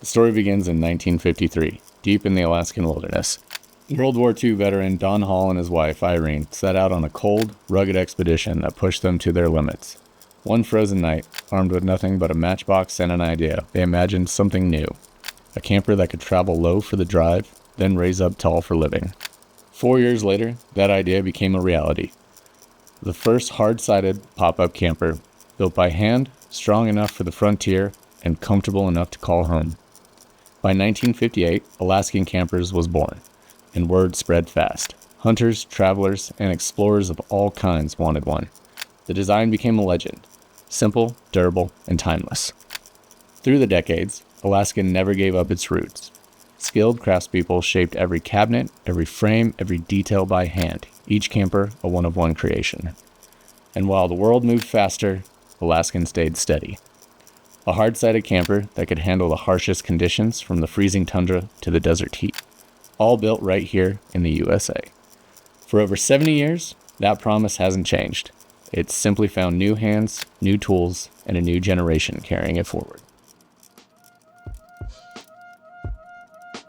The story begins in 1953, deep in the Alaskan wilderness. World War II veteran Don Hall and his wife, Irene, set out on a cold, rugged expedition that pushed them to their limits. One frozen night, armed with nothing but a matchbox and an idea, they imagined something new. A camper that could travel low for the drive, then raise up tall for living. 4 years later, that idea became a reality. The first hard-sided pop-up camper, built by hand, strong enough for the frontier, and comfortable enough to call home. By 1958, Alaskan Campers was born, and word spread fast. Hunters, travelers, and explorers of all kinds wanted one. The design became a legend, simple, durable, and timeless. Through the decades, Alaska never gave up its roots. Skilled craftspeople shaped every cabinet, every frame, every detail by hand, each camper a one-of-one creation. And while the world moved faster, Alaskan stayed steady. A hard-sided camper that could handle the harshest conditions from the freezing tundra to the desert heat. All built right here in the USA. For over 70 years, that promise hasn't changed. It's simply found new hands, new tools, and a new generation carrying it forward.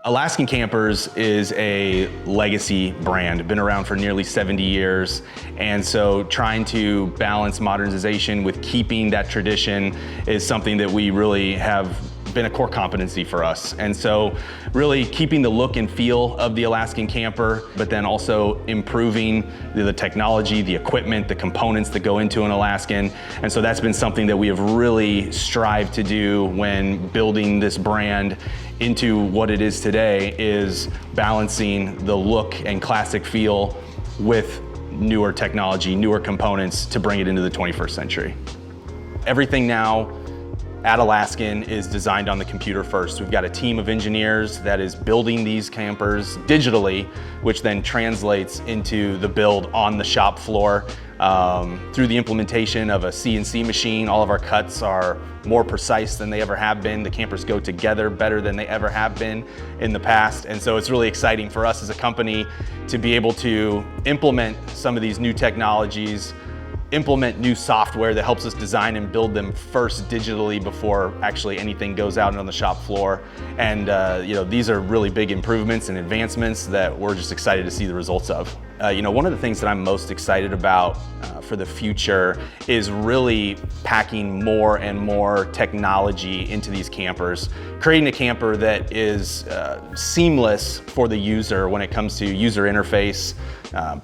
Alaskan Campers is a legacy brand, been around for nearly 70 years. And so trying to balance modernization with keeping that tradition is something that we really have been a core competency for us. And so really keeping the look and feel of the Alaskan camper, but then also improving the technology, the equipment, the components that go into an Alaskan. And so that's been something that we have really strived to do when building this brand into what it is today, is balancing the look and classic feel with newer technology, newer components to bring it into the 21st century. Everything now at Alaskan is designed on the computer first. We've got a team of engineers that is building these campers digitally, which then translates into the build on the shop floor. Through the implementation of a CNC machine, all of our cuts are more precise than they ever have been. The campers go together better than they ever have been in the past. And so it's really exciting for us as a company to be able to implement some of these new technologies, implement new software that helps us design and build them first digitally before actually anything goes out on the shop floor. And these are really big improvements and advancements that we're just excited to see the results of. One of the things that I'm most excited about for the future is really packing more and more technology into these campers, creating a camper that is seamless for the user when it comes to user interface,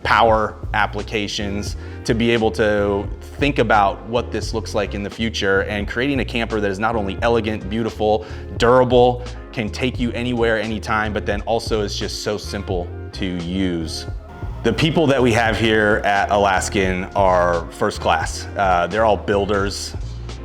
power applications, to be able to think about what this looks like in the future, and creating a camper that is not only elegant, beautiful, durable, can take you anywhere, anytime, but then also is just so simple to use. The people that we have here at Alaskan are first class. They're all builders,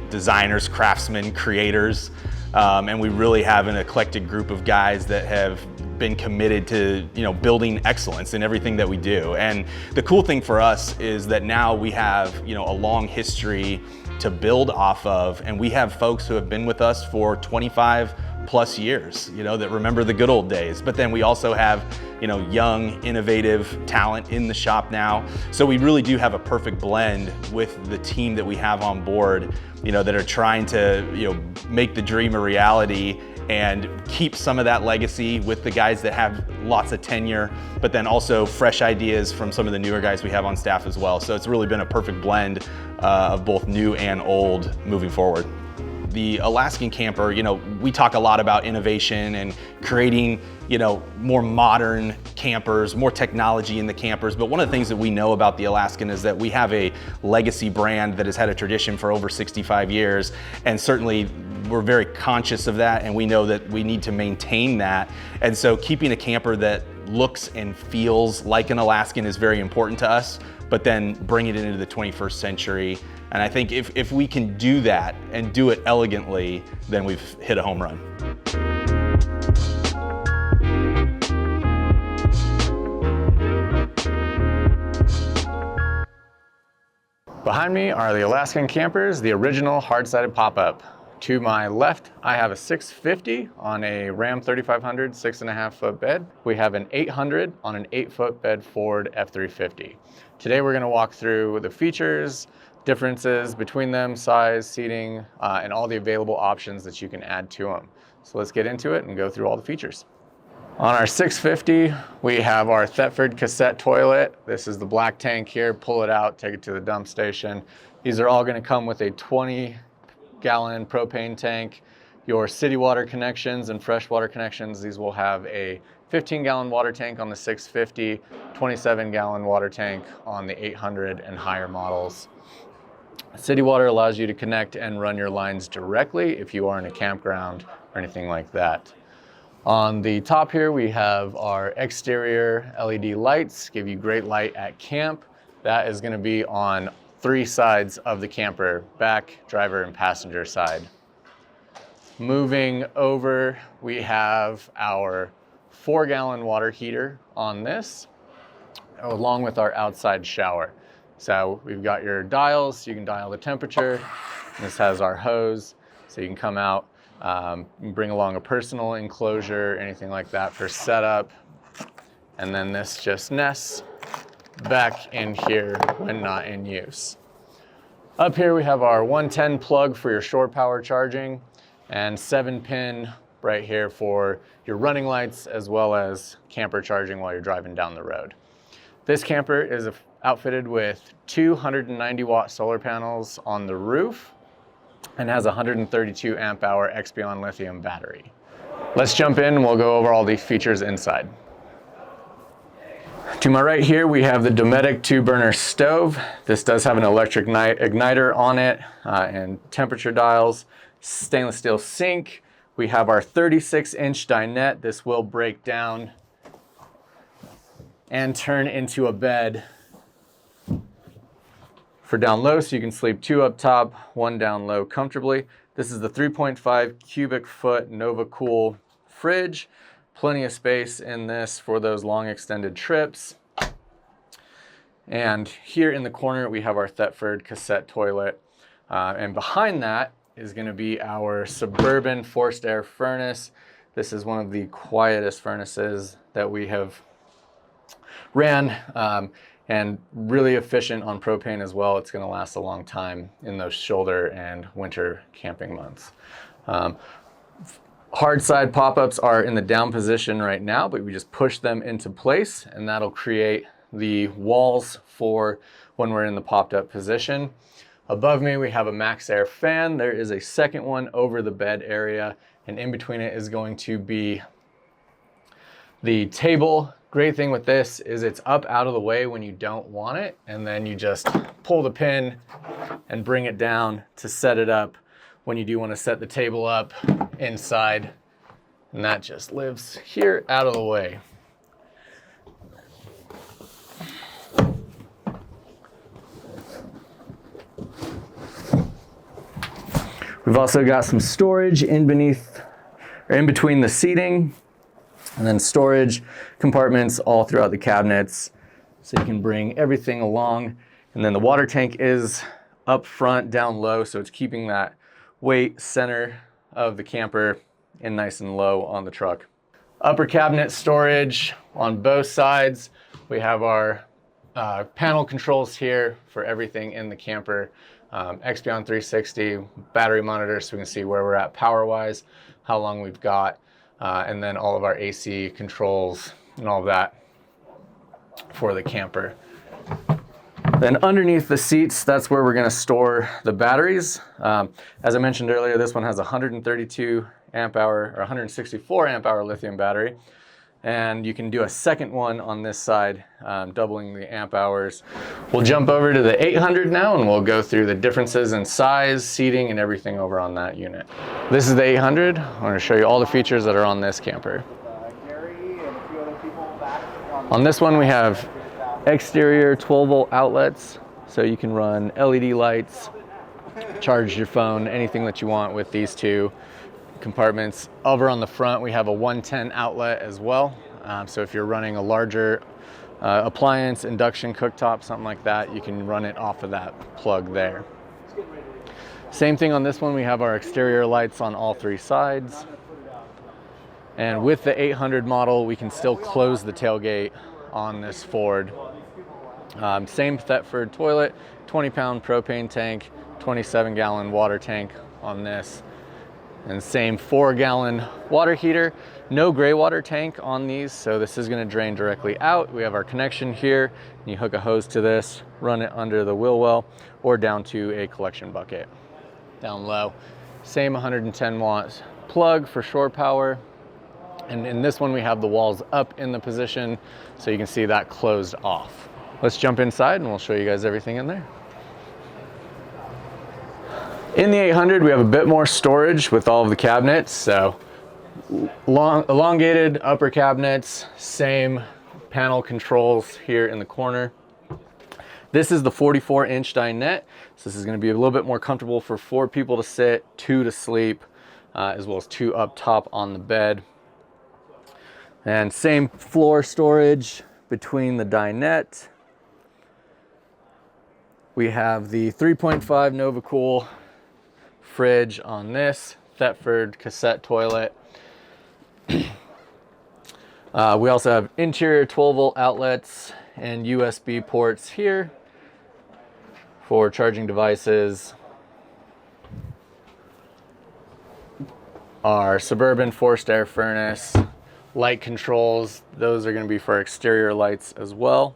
designers, craftsmen, creators, and we really have an eclectic group of guys that have been committed to building excellence in everything that we do. And the cool thing for us is that now we have a long history to build off of, and we have folks who have been with us for 25 plus years, that remember the good old days. But then we also have young, innovative talent in the shop now. So we really do have a perfect blend with the team that we have on board, that are trying to make the dream a reality and keep some of that legacy with the guys that have lots of tenure, but then also fresh ideas from some of the newer guys we have on staff as well. So it's really been a perfect blend of both new and old moving forward. The Alaskan camper, we talk a lot about innovation and creating, more modern campers, more technology in the campers. But one of the things that we know about the Alaskan is that we have a legacy brand that has had a tradition for over 65 years. And certainly we're very conscious of that, and we know that we need to maintain that. And so keeping a camper that looks and feels like an Alaskan is very important to us, but then bring it into the 21st century. And I think if we can do that and do it elegantly, then we've hit a home run. Behind me are the Alaskan Campers, the original hard-sided pop-up. To my left, I have a 650 on a Ram 3500 6.5-foot bed. We have an 800 on an 8-foot bed Ford F350. Today we're going to walk through the features, differences between them, size, seating, and all the available options that you can add to them. So let's get into it and go through all the features. On our 650, we have our Thetford cassette toilet. This is the black tank here. Pull it out, take it to the dump station. These are all going to come with a 20-gallon propane tank. Your city water connections and freshwater connections, these will have a 15-gallon water tank on the 650, 27-gallon water tank on the 800 and higher models. City water allows you to connect and run your lines directly if you are in a campground or anything like that. On the top here, we have our exterior LED lights, give you great light at camp. That is going to be on 3 sides of the camper, back, driver, and passenger side. Moving over, we have our 4-gallon water heater on this, along with our outside shower. So we've got your dials, you can dial the temperature. This has our hose, so you can come out, bring along a personal enclosure, anything like that for setup. And then this just nests back in here when not in use. Up here we have our 110 plug for your shore power charging, and 7-pin right here for your running lights as well as camper charging while you're driving down the road. This camper is outfitted with 290-watt solar panels on the roof and has a 132 amp hour Expion lithium battery. Let's jump in and we'll go over all these features inside. To my right here, we have the Dometic 2-burner stove. This does have an electric igniter on it and temperature dials. Stainless steel sink. We have our 36-inch dinette. This will break down and turn into a bed for down low, so you can sleep 2 up top, 1 down low comfortably. This is the 3.5 cubic foot NovaCool fridge. Plenty of space in this for those long extended trips. And here in the corner, we have our Thetford cassette toilet. And behind that is going to be our Suburban forced air furnace. This is one of the quietest furnaces that we have ran, and really efficient on propane as well. It's going to last a long time in those shoulder and winter camping months. Hard side pop-ups are in the down position right now, but we just push them into place and that'll create the walls for when we're in the popped up position. Above me, we have a Max Air fan. There is a second one over the bed area, and in between it is going to be the table. Great thing with this is it's up out of the way when you don't want it, and then you just pull the pin and bring it down to set it up when you do want to set the table up inside, and that just lives here out of the way. We've also got some storage in between the seating, and then storage compartments all throughout the cabinets, so you can bring everything along. And then the water tank is up front, down low, so it's keeping that weight center of the camper in nice and low on the truck. Upper cabinet storage on both sides. We have our panel controls here for everything in the camper. Expion 360 battery monitor, so we can see where we're at power-wise, how long we've got, and then all of our AC controls and all of that for the camper. Then underneath the seats, that's where we're going to store the batteries. As I mentioned earlier, this one has a 132 amp hour or 164 amp hour lithium battery. And you can do a second one on this side, doubling the amp hours. We'll jump over to the 800 now and we'll go through the differences in size, seating, and everything over on that unit. This is the 800. I'm going to show you all the features that are on this camper. On this one we have exterior 12-volt outlets, so you can run LED lights, charge your phone, anything that you want with these two compartments. Over on the front we have a 110 outlet as well, so if you're running a larger appliance, induction cooktop, something like that, you can run it off of that plug there. Same thing on this one, we have our exterior lights on all 3 sides, and with the 800 model we can still close the tailgate on this Ford. Same Thetford toilet, 20-pound propane tank, 27-gallon water tank on this, and same 4-gallon water heater. No gray water tank on these, so this is going to drain directly out. We have our connection here, and you hook a hose to this, run it under the wheel well or down to a collection bucket down low. Same 110 watts plug for shore power. And in this one, we have the walls up in the position, so you can see that closed off. Let's jump inside and we'll show you guys everything in there. In the 800, we have a bit more storage with all of the cabinets. So elongated upper cabinets, same panel controls here in the corner. This is the 44-inch dinette. So this is going to be a little bit more comfortable for 4 people to sit, 2 to sleep, as well as 2 up top on the bed. And same floor storage between the dinette. We have the 3.5 NovaCool fridge on this, Thetford cassette toilet. We also have interior 12-volt outlets and USB ports here for charging devices. Our Suburban forced air furnace, light controls, those are going to be for exterior lights as well.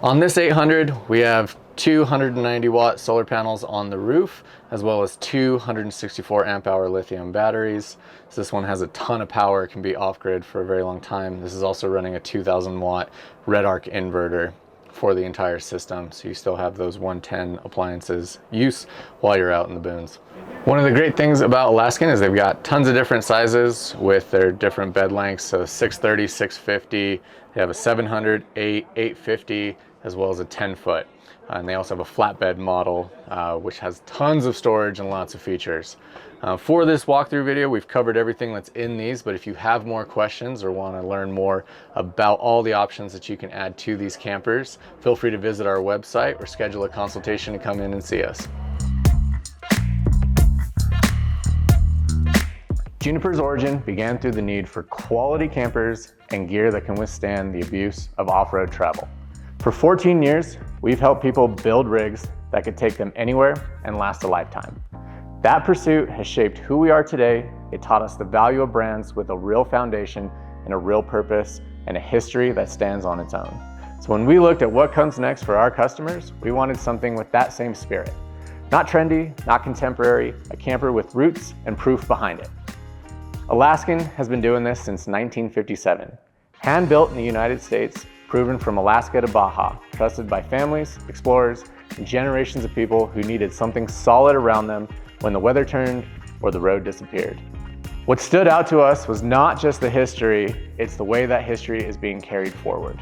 On this 800, we have 290 watt solar panels on the roof, as well as 264 amp hour lithium batteries. So this one has a ton of power, it can be off grid for a very long time. This is also running a 2000 watt red arc inverter for the entire system, so you still have those 110 appliances use while you're out in the boons. One of the great things about Alaskan is they've got tons of different sizes with their different bed lengths, so 630, 650, they have a 700, 850, as well as a 10-foot. And they also have a flatbed model, which has tons of storage and lots of features. For this walkthrough video, we've covered everything that's in these, but if you have more questions or want to learn more about all the options that you can add to these campers, feel free to visit our website or schedule a consultation to come in and see us. Juniper's origin began through the need for quality campers and gear that can withstand the abuse of off-road travel. For 14 years, we've helped people build rigs that could take them anywhere and last a lifetime. That pursuit has shaped who we are today. It taught us the value of brands with a real foundation and a real purpose and a history that stands on its own. So when we looked at what comes next for our customers, we wanted something with that same spirit. Not trendy, not contemporary, a camper with roots and proof behind it. Alaskan has been doing this since 1957. Hand-built in the United States, proven from Alaska to Baja, trusted by families, explorers, and generations of people who needed something solid around them when the weather turned or the road disappeared. What stood out to us was not just the history, it's the way that history is being carried forward.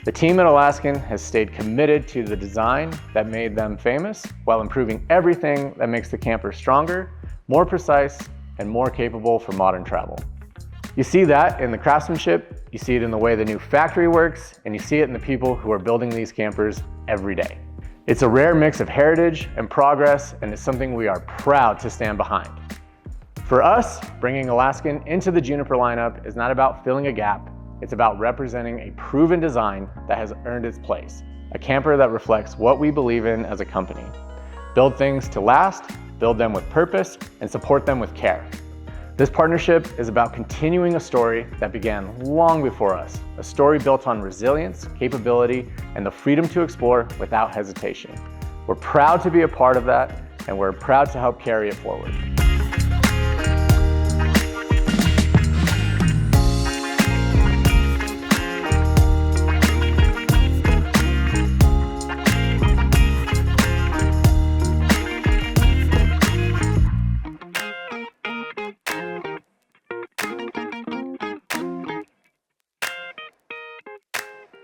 The team at Alaskan has stayed committed to the design that made them famous while improving everything that makes the camper stronger, more precise, and more capable for modern travel. You see that in the craftsmanship, you see it in the way the new factory works, and you see it in the people who are building these campers every day. It's a rare mix of heritage and progress, and it's something we are proud to stand behind. For us, bringing Alaskan into the Juniper lineup is not about filling a gap, it's about representing a proven design that has earned its place, a camper that reflects what we believe in as a company. Build things to last, build them with purpose, and support them with care. This partnership is about continuing a story that began long before us, a story built on resilience, capability, and the freedom to explore without hesitation. We're proud to be a part of that, and we're proud to help carry it forward.